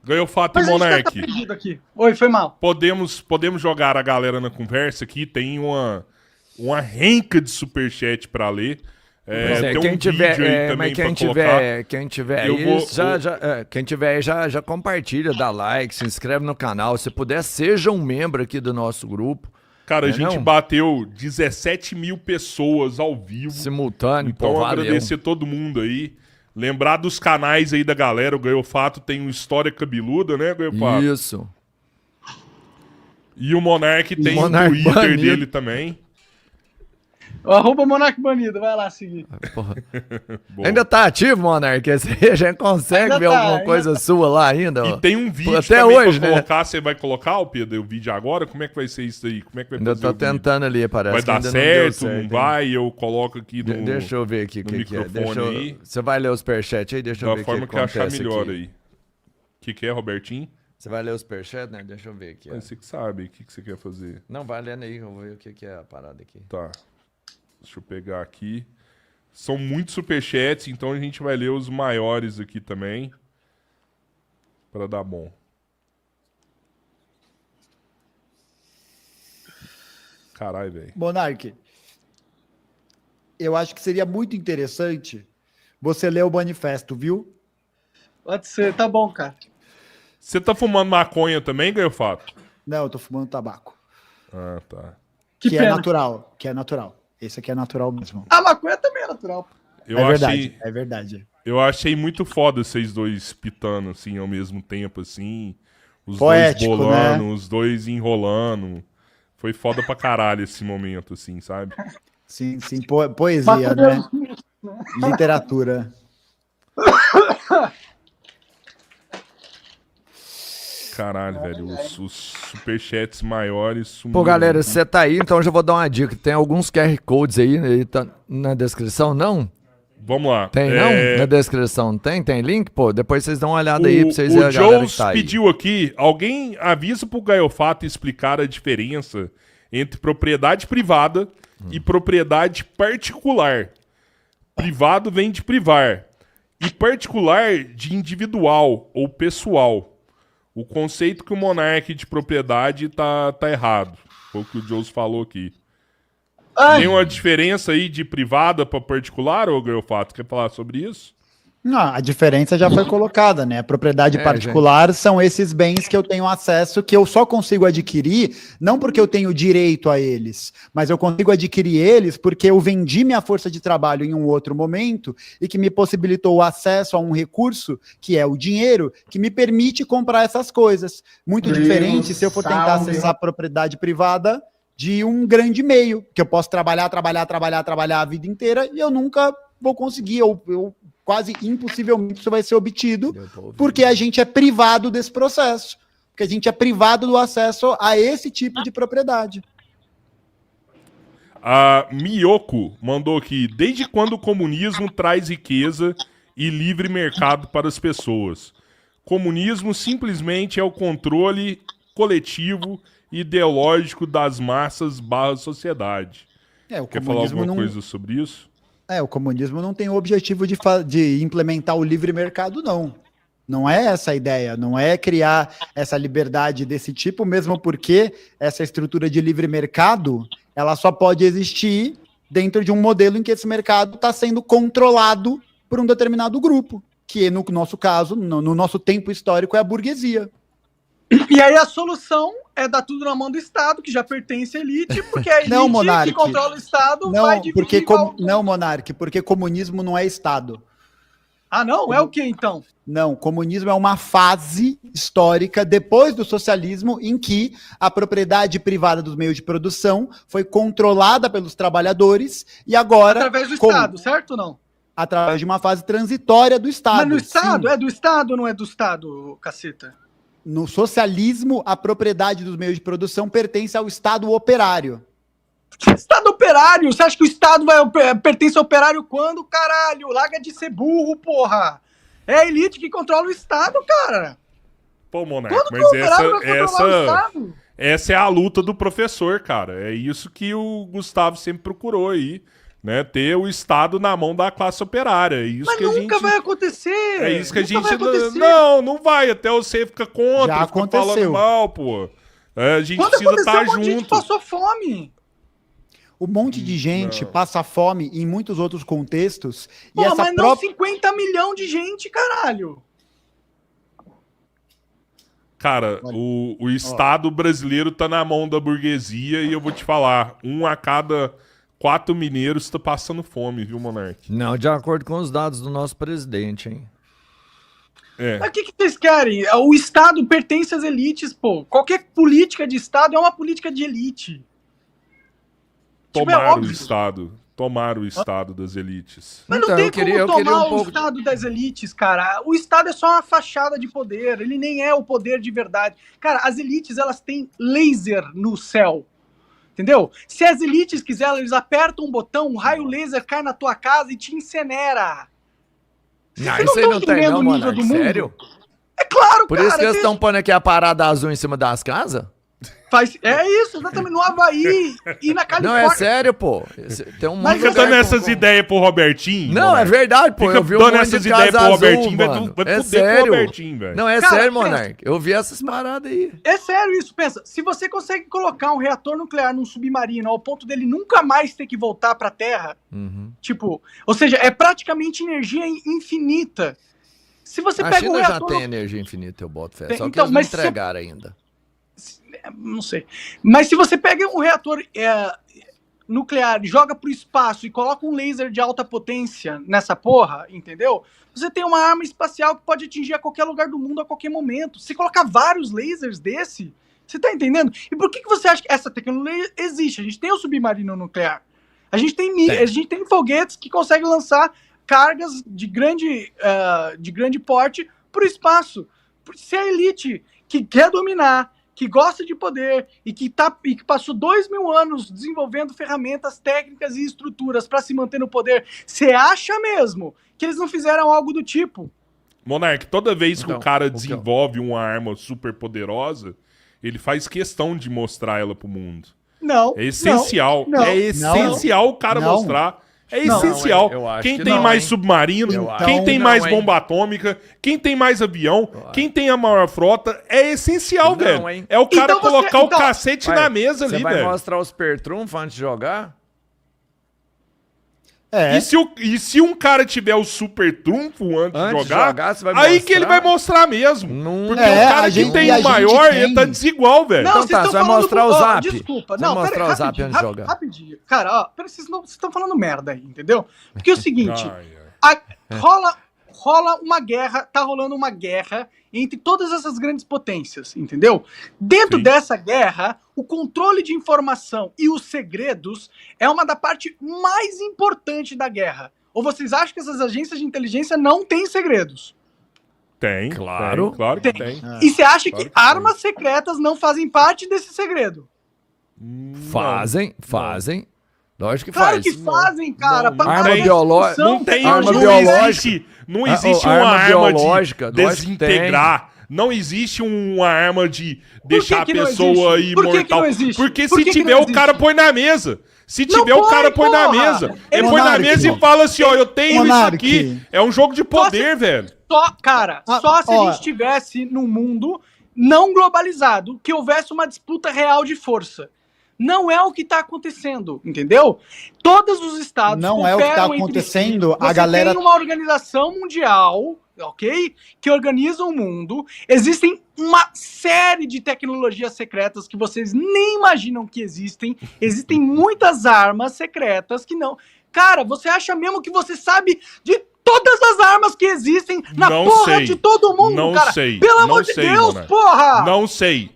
Ganhou fato e Mas a gente deve tá Monark. perdido aqui. Oi, foi mal. Podemos jogar a galera na conversa aqui. Tem uma renca de superchat pra ler. Pois é, Tem quem um tiver, vídeo aí também mas pra colocar. quem tiver Eu aí, vou- quem tiver aí já compartilha, dá like, se inscreve no canal. Se puder, seja um membro aqui do nosso grupo. Cara, a Não é gente não? bateu 17 mil pessoas ao vivo. Simultâneo, Então, pô, valeu. agradecer todo mundo aí. Lembrar dos canais aí da galera. O Ganhou Fato tem um História Cabeluda, né, Ganhou Fato? Isso. E o Monark tem Monark o Twitter banido. dele também. Arroba Monark Banido, vai lá seguir. Porra. Boa. Ainda tá ativo, Monark? Você já consegue Ainda ver tá, alguma ainda coisa sua lá ainda? E ó? tem um vídeo Até também hoje, pra né? colocar. Você vai colocar, Pedro, o vídeo agora? Como é que vai ser isso aí? Como é que vai Ainda fazer tô o vídeo? tentando ali, parece Vai que dar ainda não deu certo, não hein? vai? Eu coloco aqui no... Deixa eu ver aqui o no que é. microfone aí. Você vai ler o superchat aí? Deixa eu Da ver o forma que que eu achar acontece melhor aqui. aí. O que é, Robertinho? Você vai ler o superchat, né? Deixa eu ver aqui. ó. Você que sabe. O que você quer fazer? Não, vai lendo aí, eu vou ver o que é a parada aqui. Tá. Deixa eu pegar aqui. São muitos superchats, então a gente vai ler os maiores aqui também. Pra dar bom. Caralho, velho. Monark, eu acho que seria muito interessante você ler o manifesto, viu? Pode ser, tá bom, cara. Você tá fumando maconha também, Ganhou Fato? Não, eu tô fumando tabaco. Ah, tá. Que Que pena. é natural, que é natural. Esse aqui é natural mesmo. A maconha também é natural. Eu é achei, verdade, é verdade. eu achei muito foda vocês dois pitando, assim, ao mesmo tempo, assim. Os Poético, dois bolando, né? os dois enrolando. Foi foda pra caralho esse momento, assim, sabe? Sim, sim, poesia, né? Literatura. Caralho, velho. Os superchats maiores Pô, sumiram. galera, você tá aí, então eu já vou dar uma dica. Tem alguns QR Codes aí tá na descrição, não? Vamos lá. Tem não? Na descrição tem? Tem link? Pô, depois vocês dão uma olhada aí pra vocês verem O a galera Jones que tá aí. pediu aqui, alguém avisa pro Gaiofato explicar a diferença entre propriedade privada e propriedade particular. Privado vem de privar. E particular de individual ou pessoal. O conceito que o monarca de propriedade tá errado. Foi o que o Jones falou aqui. Ai, Tem uma diferença aí de privada para particular, ô Gaiofato? Quer falar sobre isso? Não, a diferença já foi colocada, né? A propriedade É, particular são esses bens que eu tenho acesso, que eu só consigo adquirir, não porque eu tenho direito a eles, mas eu consigo adquirir eles porque eu vendi minha força de trabalho em um outro momento e que me possibilitou o acesso a um recurso, que é o dinheiro, que me permite comprar essas coisas. Muito diferente se eu for tentar acessar a propriedade privada de um grande meio, que eu posso trabalhar a vida inteira e eu nunca vou conseguir, eu quase impossivelmente isso vai ser obtido, porque a gente é privado desse processo, porque a gente é privado do acesso a esse tipo de propriedade. A Miyoko mandou aqui, desde quando o comunismo traz riqueza e livre mercado para as pessoas? Comunismo simplesmente é o controle coletivo e ideológico das massas / sociedade. O Quer falar comunismo alguma não, coisa sobre isso? o comunismo não tem o objetivo de implementar o livre mercado, não. Não é essa a ideia, não é criar essa liberdade desse tipo, mesmo porque essa estrutura de livre mercado, ela só pode existir dentro de um modelo em que esse mercado está sendo controlado por um determinado grupo, que no nosso caso, no nosso tempo histórico, é a burguesia. e aí a solução é dar tudo na mão do Estado, que já pertence à elite, porque a elite Não, Monark. que controla o Estado vai Não, dividir porque igual... não, Monark, porque comunismo não é Estado. Ah, não? É o que então? Não, comunismo é uma fase histórica depois do socialismo em que a propriedade privada dos meios de produção foi controlada pelos trabalhadores e agora Através do Estado, certo ou não? através de uma fase transitória do Estado. Mas no Estado? Sim. É do Estado ou não é do Estado, caceta? No socialismo, a propriedade dos meios de produção pertence ao Estado operário. Estado operário? Você acha que o Estado pertence ao operário quando, caralho? Larga de ser burro, porra! É a elite que controla o Estado, cara! Pô, Monark, Quando mas que o operário vai controlar o Estado? essa é a luta do professor, cara. É isso que o Gustavo sempre procurou aí. né? Ter o Estado na mão da classe operária. É isso Mas que a nunca gente... vai acontecer. É isso que a Nunca gente... vai acontecer. Não vai. Até você fica contra, Já fica aconteceu. falando mal, pô. A gente Quando precisa aconteceu, estar um monte de gente junto. passou fome. Um monte de gente passa fome em muitos outros contextos. Pô, e essa mas não própria. 50 milhões de gente, caralho. Cara, o Estado brasileiro tá na mão da burguesia e eu vou te falar, 1 a cada 4 mineiros tá passando fome, viu, Monark? Não, de acordo com os dados do nosso presidente, hein? É. Mas o que vocês querem? O Estado pertence às elites, pô. Qualquer política de Estado é uma política de elite. Tipo, é Tomaram o óbvio. Estado. Tomaram o Estado das elites. Mas Então, não tem eu queria como tomar um o pouco- Estado das elites, cara. O Estado é só uma fachada de poder. Ele nem é o poder de verdade. Cara, as elites, elas têm laser no céu. Entendeu? Se as elites quiserem, eles apertam um botão, um raio laser cai na tua casa e te incinera. Não, Vocês isso aí tão não tem entendendo não, o nível Monark. do mundo? Sério? É claro, Por cara. isso que eles tem- estão pondo aqui a parada azul em cima das casas? É isso, exatamente. No Havaí e na Não, Califórnia. é sério, pô. Tem um Mas monte Fica de dando lugar essas com- ideias pro Robertinho. Não, é Monark. verdade, pô. Fica Eu vi um dando monte essas de ideias casa pro azul, Robertinho, vai mano. vai É fuder com o sério. Robertinho, velho. Não, é Cara, sério, pensa. Monark. Eu vi essas paradas aí. É sério isso, pensa. Se você consegue colocar um reator nuclear num submarino ao ponto dele nunca mais ter que voltar pra Terra, Uhum. tipo, ou seja, é praticamente energia infinita. Se você A pega China um já reator tem energia infinita, eu boto fé. Tem, Só que então, eles não mas se- entregaram ainda. não sei. Mas se você pega um reator nuclear, joga pro espaço e coloca um laser de alta potência nessa porra, entendeu? Você tem uma arma espacial que pode atingir a qualquer lugar do mundo a qualquer momento. Se colocar vários lasers desse, você tá entendendo? E por que você acha que essa tecnologia existe? A gente tem o submarino nuclear. A gente tem foguetes que conseguem lançar cargas de grande porte pro espaço. Se a elite que quer dominar, que gosta de poder e que passou 2000 anos desenvolvendo ferramentas técnicas e estruturas para se manter no poder, você acha mesmo que eles não fizeram algo do tipo? Monark, toda vez que Então, o cara o que desenvolve uma arma super poderosa, ele faz questão de mostrar ela pro mundo. Não. É essencial. não, é essencial o cara não. mostrar. É Não, essencial. eu acho Quem que tem não, mais hein? submarino, Eu acho quem que tem não, mais hein? bomba atômica, quem tem mais avião, Eu acho. quem tem a maior frota, é essencial, Não, velho. hein? É o cara Então você- colocar o então- cacete na mesa Você ali, vai velho. mostrar os pertrunfos antes de jogar? É. E se um cara tiver o super trunfo antes de Antes de jogar, jogar, você vai aí mostrar? que ele vai mostrar mesmo. Não. Porque É, o cara a que gente- tem e a o gente maior, tem- ele tá desigual, velho. Então vocês tá, estão você vai falando mostrar o ó, zap. Desculpa, Você vai não, mostrar o zap antes de jogar. Rapidinho. Cara, ó, vocês estão falando merda aí, entendeu? Porque é o seguinte, Ai, ai. rola uma guerra, tá rolando uma guerra entre todas essas grandes potências, entendeu? Dentro Sim. dessa guerra, o controle de informação e os segredos é uma da parte mais importante da guerra. Ou vocês acham que essas agências de inteligência não têm segredos? Tem, Claro. tem, claro que tem. E você acha claro que que tem. armas secretas não fazem parte desse segredo? Fazem. Lógico que Claro faz. que fazem, cara. Não, pra- arma pra biológica- discussão, Não tem, Arma não biológica. existe, não Ah, existe oh, uma arma arma biológica, de lógico que desintegrar. Não existe uma arma de deixar a que não pessoa existe? Por que que imortal. não existe? Porque Por se que que tiver, não o cara existe? põe na mesa. Se Não tiver, o cara põe, põe na porra! mesa. Ele Ele põe na Monark. mesa e fala assim, ó, eu tenho Monark. isso aqui. É um jogo de poder, velho. Só se a ó. gente estivesse num mundo não globalizado, que houvesse uma disputa real de força. Não é o que está acontecendo, entendeu? Todos os estados Não é o que tá cooperam entre acontecendo, si. a Você galera- tem uma organização mundial, ok? Que organiza o mundo. Existem uma série de tecnologias secretas que vocês nem imaginam que existem. Existem muitas armas secretas que não... Cara, você acha mesmo que você sabe de todas as armas que existem na Não porra sei. de todo mundo, Não cara? sei. Pelo Não amor de sei, Deus, Monark. porra! Não sei.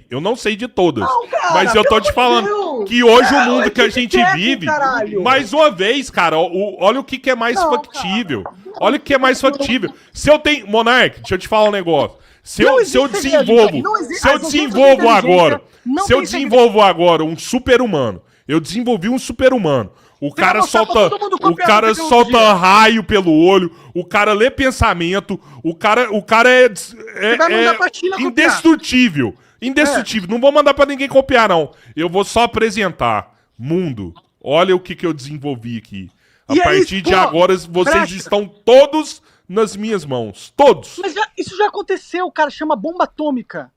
Eu não sei de todas. Não, cara, mas eu tô pelo te amor de falando Deus. que hoje o É, mundo é que a Big gente Tech, vive, caralho. mais uma vez, cara, olha o que é mais Não, factível. Olha o que é mais factível. Se eu tenho... Monark, deixa eu te falar um negócio. Se Não eu existe desenvolvo, segredo, não existe- se eu as agências de desenvolvo agora, inteligência se eu não tem desenvolvo agora um super-humano, eu desenvolvi um super-humano, o cara mostrar pra solta, todo mundo o copiar cara essa tecnologia. solta raio pelo olho, o cara lê pensamento, o cara vai mandar pra China copiar. indestrutível. Indestrutível. Não vou mandar pra ninguém copiar, não. Eu vou só apresentar. Mundo, Olha o que eu desenvolvi aqui. A E é partir isso, de pô, agora, vocês brecha. estão todos nas minhas mãos. Todos. Mas isso já aconteceu, cara, chama bomba atômica.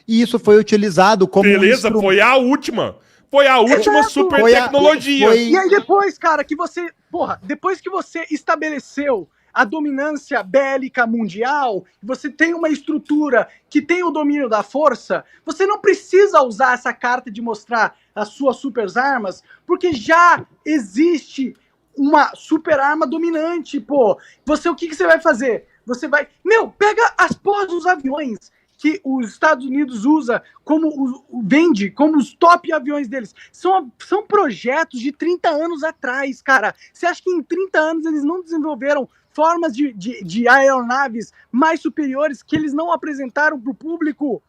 E isso foi utilizado como Beleza, foi a última. Foi a última Exato. super Foi a- tecnologia. foi- E aí depois, cara, depois que você estabeleceu a dominância bélica mundial, você tem uma estrutura que tem o domínio da força, você não precisa usar essa carta de mostrar as suas super armas, porque já existe uma super arma dominante, pô. O que você vai fazer? Você vai... pega as porras dos aviões que os Estados Unidos usa vende como os top aviões deles. São projetos de 30 anos atrás, cara. Você acha que em 30 anos eles não desenvolveram formas de aeronaves mais superiores que eles não apresentaram pro público?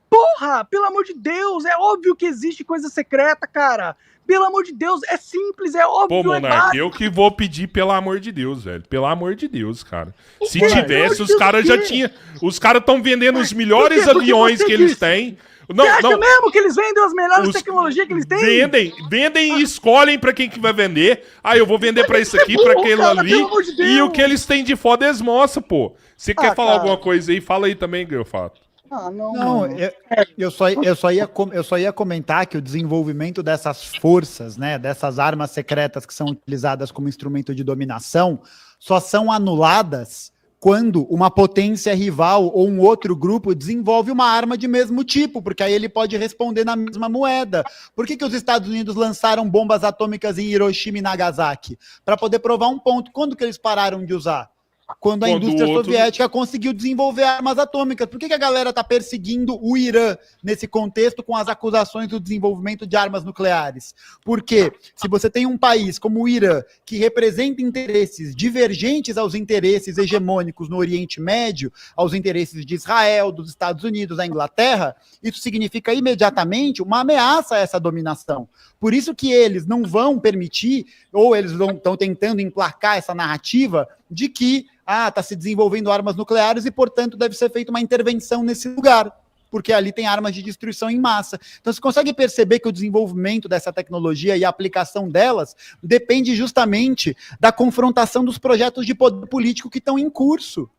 Porra, pelo amor de Deus, é óbvio que existe coisa secreta, cara. Pelo amor de Deus, é simples, é óbvio. Pô, é Monark, básico. eu que vou pedir, pelo amor de Deus, velho. Pelo amor de Deus, cara. Se quê? tivesse, Pelo os amor de caras Deus, já o quê? tinham. Os caras estão vendendo os melhores Por quê? Porque aviões você que eles disse. têm. Você Não, acha não. mesmo que eles vendem as melhores Os- tecnologias que eles têm? Vendem e escolhem pra quem que vai vender. Ah, eu vou vender pra isso aqui, pra aquele Cara, ali. pelo amor de Deus. E o que eles têm de foda eles mostram, pô. Você quer falar cara. alguma coisa aí? Fala aí também, Gaiofato. Ah, não, Não, mano. eu só ia comentar que o desenvolvimento dessas forças, né, dessas armas secretas que são utilizadas como instrumento de dominação, só são anuladas quando uma potência rival ou um outro grupo desenvolve uma arma de mesmo tipo, porque aí ele pode responder na mesma moeda. Por que os Estados Unidos lançaram bombas atômicas em Hiroshima e Nagasaki? Para poder provar um ponto. Quando que eles pararam de usar? Quando a Quando indústria o outro- soviética conseguiu desenvolver armas atômicas. Por que a galera está perseguindo o Irã nesse contexto com as acusações do desenvolvimento de armas nucleares? Porque se você tem um país como o Irã, que representa interesses divergentes aos interesses hegemônicos no Oriente Médio, aos interesses de Israel, dos Estados Unidos, da Inglaterra, isso significa imediatamente uma ameaça a essa dominação. Por isso que eles não vão permitir, ou eles estão tentando emplacar essa narrativa de que está se desenvolvendo armas nucleares e, portanto, deve ser feita uma intervenção nesse lugar, porque ali tem armas de destruição em massa. Então, você consegue perceber que o desenvolvimento dessa tecnologia e a aplicação delas depende justamente da confrontação dos projetos de poder político que estão em curso.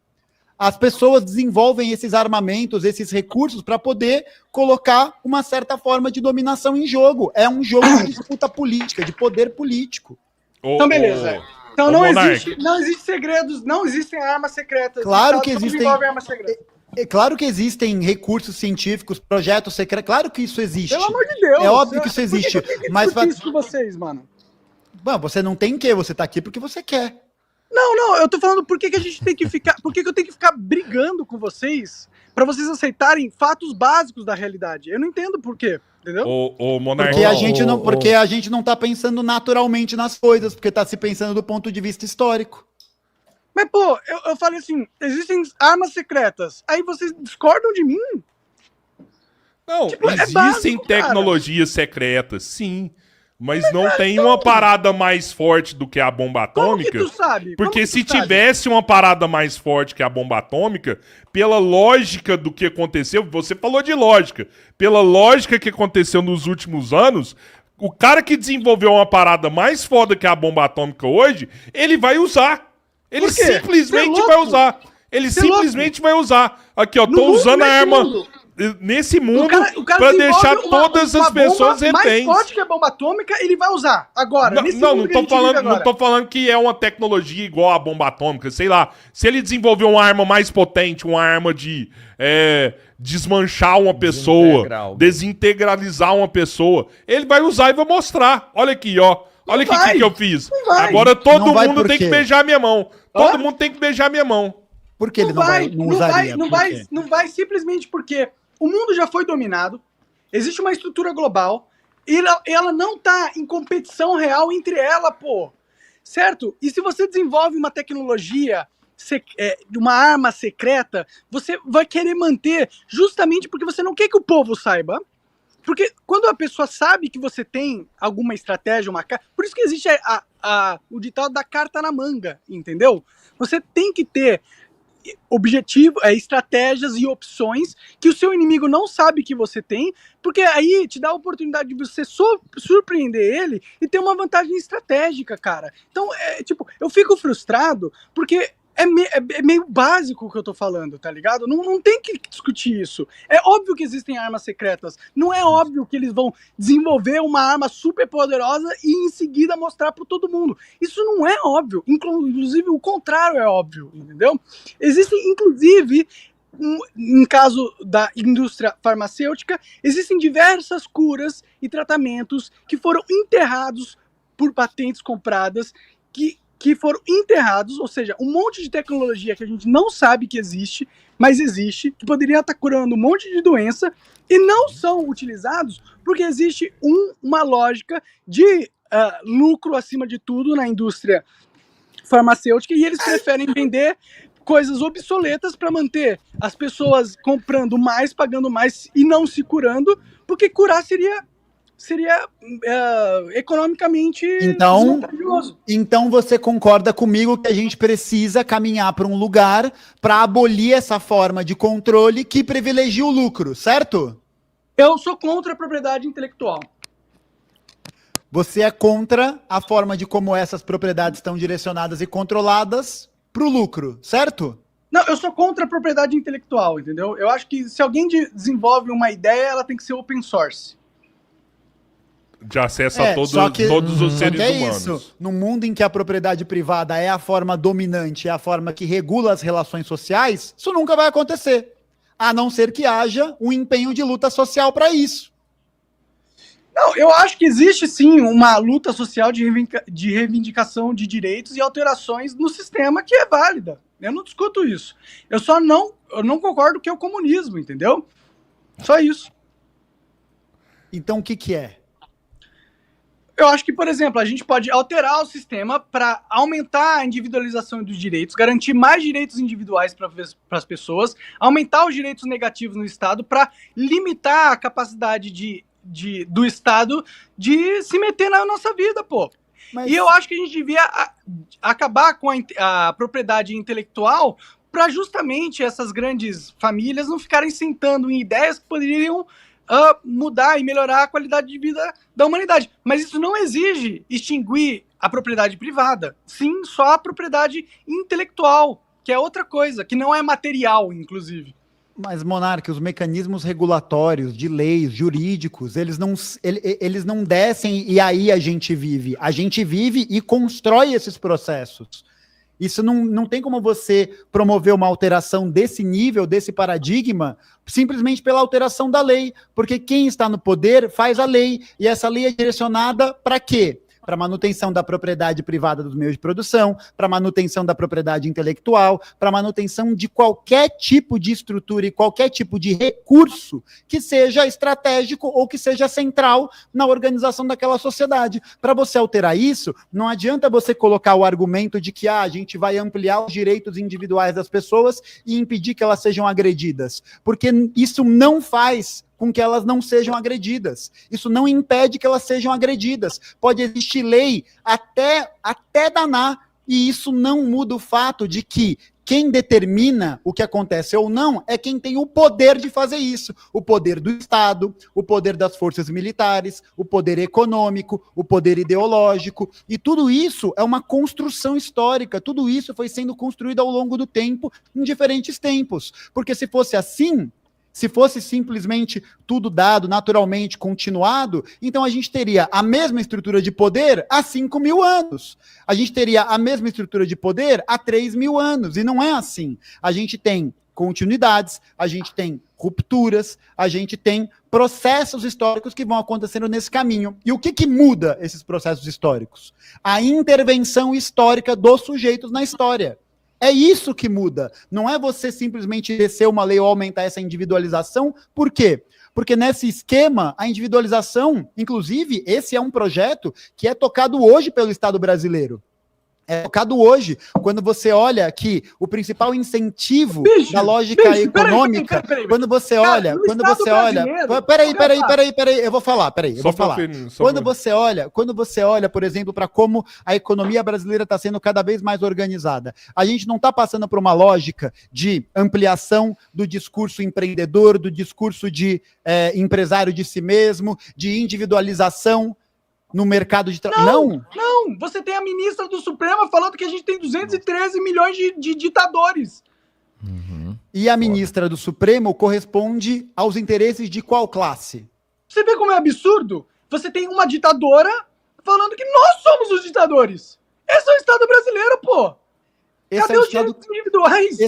As pessoas desenvolvem esses armamentos, esses recursos, para poder colocar uma certa forma de dominação em jogo. É um jogo de disputa política, de poder político. Então, beleza. Então Ô, não Monark. existe segredos, não existem armas secretas. Claro Os que Estados não existem. desenvolvem armas secretas. É claro que existem recursos científicos, projetos secretos, claro que isso existe. Pelo amor de Deus. É óbvio que isso Por existe, eu tenho que mas discutir isso com vocês, mano? Bom, você não tem que, você tá aqui porque você quer. Não, eu tô falando por que a gente tem que ficar. Por que eu tenho que ficar brigando com vocês pra vocês aceitarem fatos básicos da realidade? Eu não entendo por quê, entendeu? Ô, Monark. Porque a gente não tá pensando naturalmente nas coisas, porque tá se pensando do ponto de vista histórico. Mas, pô, eu falei assim: existem armas secretas. Aí vocês discordam de mim? Não, Tipo, é existem básico, cara. tecnologias secretas, sim. Mas não tem uma parada mais forte do que a bomba Como que atômica. tu sabe? Porque Como que se tu sabe? tivesse uma parada mais forte que a bomba atômica, pela lógica do que aconteceu, você falou de lógica, pela lógica que aconteceu nos últimos anos, o cara que desenvolveu uma parada mais foda que a bomba atômica hoje, ele vai usar. Ele Por quê? simplesmente Cê é vai louco? usar. Ele Cê é simplesmente vai usar. Aqui, ó, No tô mundo, usando a nesse arma mundo. nesse mundo O cara pra desenvolve deixar uma todas as bomba pessoas mais reféns. forte que a bomba atômica, ele vai usar agora. nesse Não, mundo não que a tô gente falando, vive não agora. tô falando que é uma tecnologia igual a bomba atômica, sei lá. Se ele desenvolver uma arma mais potente, uma arma de desmanchar uma pessoa, Desintegrar. desintegralizar uma pessoa, ele vai usar e vai mostrar. Olha aqui, ó. Olha o vai. que eu fiz. vai. Agora todo Não vai mundo por tem que quê? beijar minha mão. Hã? Todo mundo tem que beijar minha mão. Por que ele não usaria? Por quê? Não vai simplesmente porque o mundo já foi dominado, existe uma estrutura global, e ela não tá em competição real entre ela, pô. Certo? E se você desenvolve uma tecnologia, uma arma secreta, você vai querer manter justamente porque você não quer que o povo saiba. Porque quando a pessoa sabe que você tem alguma estratégia, por isso que existe o ditado da carta na manga, entendeu? Você tem que ter estratégias e opções que o seu inimigo não sabe que você tem, porque aí te dá a oportunidade de você surpreender ele e ter uma vantagem estratégica, cara. Então, eu fico frustrado porque é meio básico o que eu tô falando, tá ligado? Não tem que discutir isso. É óbvio que existem armas secretas. Não é óbvio que eles vão desenvolver uma arma super poderosa e em seguida mostrar para todo mundo. Isso não é óbvio. Inclusive, o contrário é óbvio, entendeu? Existem, inclusive, em caso da indústria farmacêutica, existem diversas curas e tratamentos que foram enterrados por patentes compradas, que foram enterrados, ou seja, um monte de tecnologia que a gente não sabe que existe, mas existe, que poderia estar curando um monte de doença, e não são utilizados porque existe uma lógica de lucro acima de tudo na indústria farmacêutica, e eles preferem vender coisas obsoletas para manter as pessoas comprando mais, pagando mais e não se curando, porque curar seria economicamente desvantajoso. Então você concorda comigo que a gente precisa caminhar para um lugar para abolir essa forma de controle que privilegia o lucro, certo? Eu sou contra a propriedade intelectual. Você é contra a forma de como essas propriedades estão direcionadas e controladas para o lucro, certo? Não, eu sou contra a propriedade intelectual, entendeu? Eu acho que se alguém desenvolve uma ideia, ela tem que ser open source. De acesso a todos os seres humanos. Isso, no mundo em que a propriedade privada é a forma dominante, é a forma que regula as relações sociais, isso nunca vai acontecer. A não ser que haja um empenho de luta social para isso. Não, eu acho que existe sim uma luta social de reivindicação de direitos e alterações no sistema que é válida. Eu não discuto isso. Eu não concordo que é o comunismo, entendeu? Só isso. Então o que é? Eu acho que, por exemplo, a gente pode alterar o sistema para aumentar a individualização dos direitos, garantir mais direitos individuais para as pessoas, aumentar os direitos negativos no Estado para limitar a capacidade do Estado de se meter na nossa vida, pô. Mas... E eu acho que a gente devia acabar com a propriedade intelectual para justamente essas grandes famílias não ficarem sentando em ideias que poderiam mudar e melhorar a qualidade de vida da humanidade. Mas isso não exige extinguir a propriedade privada. Sim, só a propriedade intelectual, que é outra coisa, que não é material, inclusive. Mas, Monark, os mecanismos regulatórios, de leis, jurídicos, eles não descem e aí a gente vive. A gente vive e constrói esses processos. Isso não tem como você promover uma alteração desse nível, desse paradigma, simplesmente pela alteração da lei. Porque quem está no poder faz a lei. E essa lei é direcionada para quê? Para manutenção da propriedade privada dos meios de produção, para manutenção da propriedade intelectual, para manutenção de qualquer tipo de estrutura e qualquer tipo de recurso que seja estratégico ou que seja central na organização daquela sociedade. Para você alterar isso, não adianta você colocar o argumento de que a gente vai ampliar os direitos individuais das pessoas e impedir que elas sejam agredidas, porque isso não faz com que elas não sejam agredidas. Isso não impede que elas sejam agredidas. Pode existir lei até danar, e isso não muda o fato de que quem determina o que acontece ou não é quem tem o poder de fazer isso. O poder do Estado, o poder das forças militares, o poder econômico, o poder ideológico. E tudo isso é uma construção histórica. Tudo isso foi sendo construído ao longo do tempo, em diferentes tempos. Porque se fosse assim, se fosse simplesmente tudo dado naturalmente, continuado, então a gente teria a mesma estrutura de poder há 5.000 anos. A gente teria a mesma estrutura de poder há 3.000 anos. E não é assim. A gente tem continuidades, a gente tem rupturas, a gente tem processos históricos que vão acontecendo nesse caminho. E o que muda esses processos históricos? A intervenção histórica dos sujeitos na história. É isso que muda. Não é você simplesmente descer uma lei ou aumentar essa individualização. Por quê? Porque nesse esquema, a individualização, inclusive, esse é um projeto que é tocado hoje pelo Estado brasileiro. é focado hoje, quando você olha que o principal incentivo da lógica econômica, peraí. quando você Cara, olha, no quando Estado você olha, peraí, eu vou falar. Quando você olha, por exemplo, para como a economia brasileira está sendo cada vez mais organizada, a gente não está passando por uma lógica de ampliação do discurso empreendedor, do discurso de empresário de si mesmo, de individualização no mercado de trabalho. Não, você tem a ministra do Supremo falando que a gente tem 213 milhões de ditadores. E a ministra do Supremo corresponde aos interesses de qual classe? Você vê como é absurdo? Você tem uma ditadora falando que nós somos os ditadores. Esse é o Estado brasileiro, pô. Cadê os direitos individuais?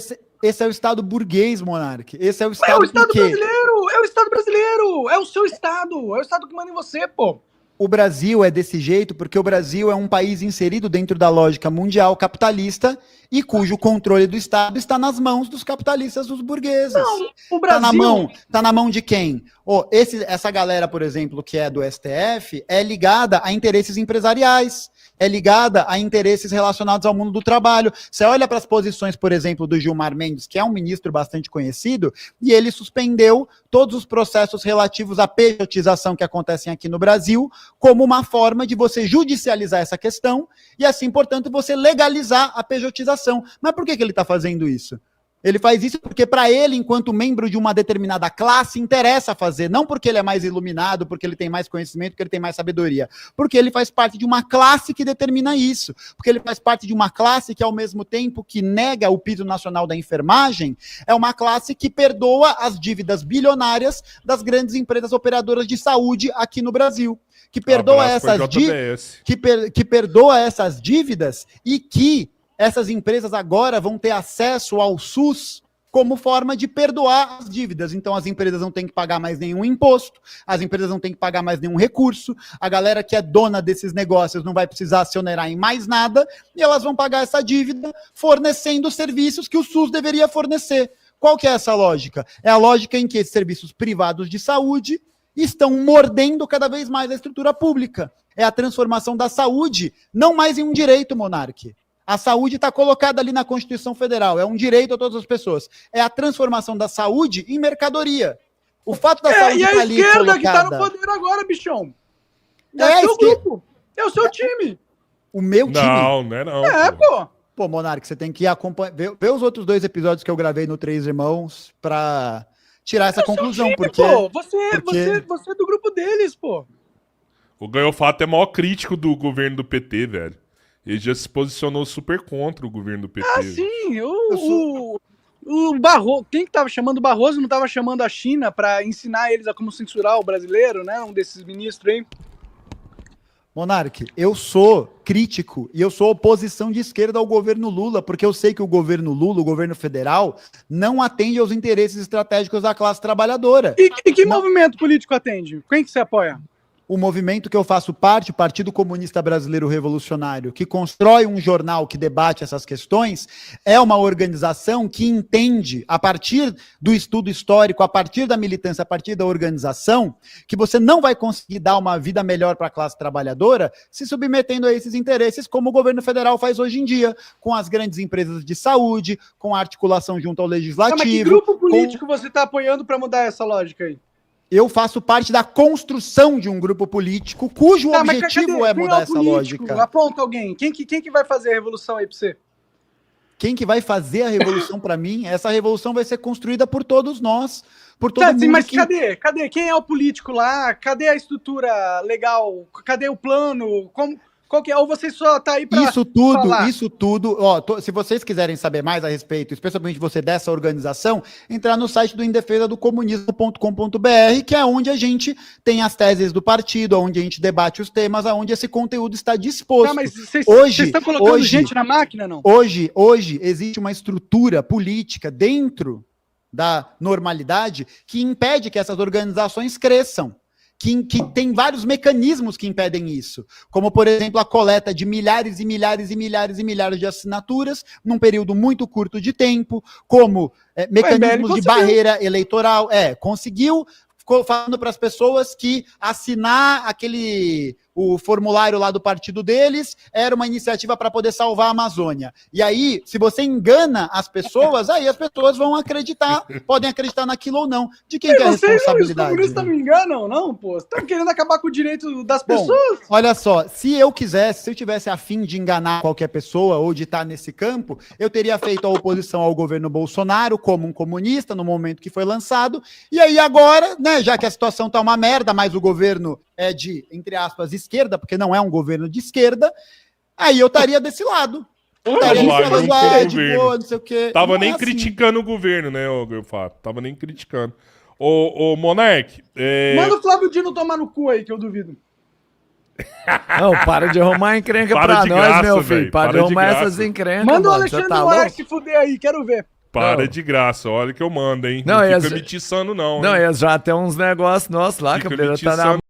Esse é o Estado burguês, Monark. Esse é o É Estado o Estado por quê? brasileiro, é o Estado brasileiro, é o seu Estado, é o Estado que manda em você, pô. O Brasil é desse jeito porque o Brasil é um país inserido dentro da lógica mundial capitalista e cujo controle do Estado está nas mãos dos capitalistas, dos burgueses. Não, o Brasil... Tá na mão de quem? Essa galera, por exemplo, que é do STF, é ligada a interesses empresariais, é ligada a interesses relacionados ao mundo do trabalho. Você olha para as posições, por exemplo, do Gilmar Mendes, que é um ministro bastante conhecido, e ele suspendeu todos os processos relativos à pejotização que acontecem aqui no Brasil, como uma forma de você judicializar essa questão e, assim, portanto, você legalizar a pejotização. Mas por que ele está fazendo isso? Ele faz isso porque, para ele, enquanto membro de uma determinada classe, interessa fazer. Não porque ele é mais iluminado, porque ele tem mais conhecimento, porque ele tem mais sabedoria. Porque ele faz parte de uma classe que determina isso. Porque ele faz parte de uma classe que, ao mesmo tempo que nega o piso nacional da enfermagem, é uma classe que perdoa as dívidas bilionárias das grandes empresas operadoras de saúde aqui no Brasil. Que perdoa que perdoa essas dívidas e que essas empresas agora vão ter acesso ao SUS como forma de perdoar as dívidas. Então as empresas não têm que pagar mais nenhum imposto, as empresas não têm que pagar mais nenhum recurso, a galera que é dona desses negócios não vai precisar se onerar em mais nada, e elas vão pagar essa dívida fornecendo os serviços que o SUS deveria fornecer. Qual que é essa lógica? É a lógica em que esses serviços privados de saúde estão mordendo cada vez mais a estrutura pública. É a transformação da saúde, não mais em um direito, Monark. A saúde está colocada ali na Constituição Federal, é um direito a todas as pessoas. É a transformação da saúde em mercadoria. O fato da saúde estar ali colocada... E a esquerda que está no poder agora, bichão. É o seu grupo, é o seu time. O meu time? Não é não. Pô. Pô, Monark, você tem que acompanhar, ver os outros 2 episódios que eu gravei no Três Irmãos para tirar essa conclusão. Time, porque pô. Você é do grupo deles, pô. O Gaiofato é maior crítico do governo do PT, velho. Ele já se posicionou super contra o governo do PT. Ah, sim. O Barroso, quem que tava chamando o Barroso não tava chamando a China para ensinar eles a como censurar o brasileiro, né? Um desses ministros aí. Monark, eu sou crítico e eu sou oposição de esquerda ao governo Lula, porque eu sei que o governo Lula, o governo federal, não atende aos interesses estratégicos da classe trabalhadora. E que movimento político atende? Quem que você apoia? O movimento que eu faço parte, o Partido Comunista Brasileiro Revolucionário, que constrói um jornal que debate essas questões, é uma organização que entende, a partir do estudo histórico, a partir da militância, a partir da organização, que você não vai conseguir dar uma vida melhor para a classe trabalhadora se submetendo a esses interesses, como o governo federal faz hoje em dia, com as grandes empresas de saúde, com a articulação junto ao legislativo. Mas que grupo político você está apoiando para mudar essa lógica aí? Eu faço parte da construção de um grupo político cujo objetivo é mudar essa lógica. Aponta alguém. Quem que vai fazer a revolução aí pra você? Quem que vai fazer a revolução pra mim? Essa revolução vai ser construída por todos nós, por todo mundo. Mas cadê? Quem é o político lá? Cadê a estrutura legal? Cadê o plano? Qual que é? Ou você só tá aí pra Isso tudo, ó, se vocês quiserem saber mais a respeito, especialmente você dessa organização, entrar no site do indefesadocomunismo.com.br, que é onde a gente tem as teses do partido, onde a gente debate os temas, onde esse conteúdo está disposto. Mas vocês estão colocando gente na máquina, não? Hoje existe uma estrutura política dentro da normalidade que impede que essas organizações cresçam. Que tem vários mecanismos que impedem isso, como, por exemplo, a coleta de milhares e milhares e milhares e milhares de assinaturas num período muito curto de tempo, como mecanismos de barreira eleitoral. Conseguiu, ficou falando para as pessoas que assinar aquele o formulário lá do partido deles era uma iniciativa para poder salvar a Amazônia. E aí, se você engana as pessoas, aí as pessoas vão acreditar, podem acreditar naquilo ou não. De quem que é a Vocês, os responsabilidade? comunistas, não me enganam, não, pô? Estão querendo acabar com o direito das Bom, pessoas? olha só, se eu tivesse a fim de enganar qualquer pessoa ou de estar nesse campo, eu teria feito a oposição ao governo Bolsonaro como um comunista no momento que foi lançado, e aí agora, né, já que a situação tá uma merda, mas o governo é de, entre aspas, esquerda, porque não é um governo de esquerda, aí eu estaria desse lado. Estaria lá, falando, junto com o de governo. boa, não sei o quê. Tava Não é nem assim. criticando o governo, né, ô Fato? Tava nem criticando. Ô Monark, Manda o Flávio Dino tomar no cu aí, que eu duvido. Não, para de arrumar encrenca Para pra de nós, graça, meu filho. velho, Para de para de arrumar graça. essas encrencas, Manda o mano. Você Alexandre tá Moraes louco? se fuder aí, quero ver. para Não. de graça, olha que eu mando, hein? Não, Não e fica as- me tiçando, não. Não, hein? eles já tem uns negócios nossos lá, Fica cabeleira me tá na tiçando